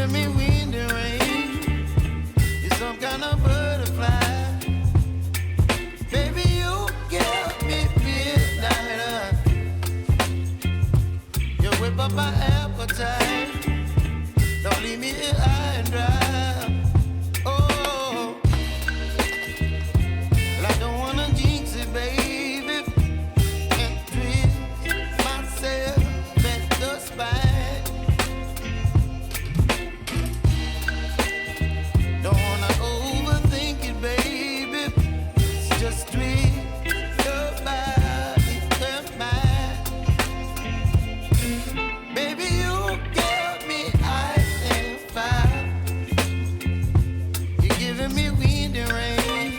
giving me wind and rain. You're some kind of butterfly. Baby, you give me midnight. You whip up my appetite. Don't leave me here high and dry. Oh, well, I don't wanna jinx it, baby, and twist myself at the spine. Don't wanna overthink it, baby. It's just twist your body and mine. Baby, you give me ice and fire. You're giving me wind and rain.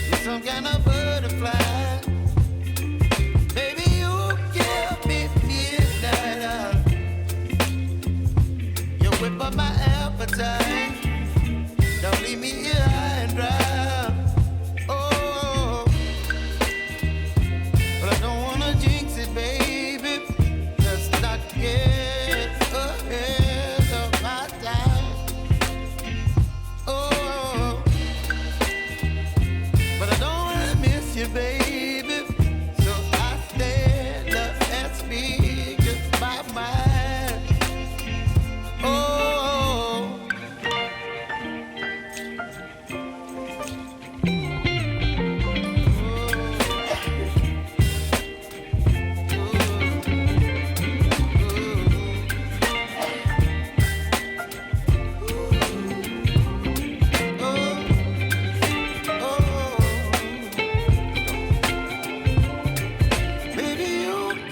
You're some kind of butterfly. Baby, you give me midnight. You whip up my appetite. Don't leave me here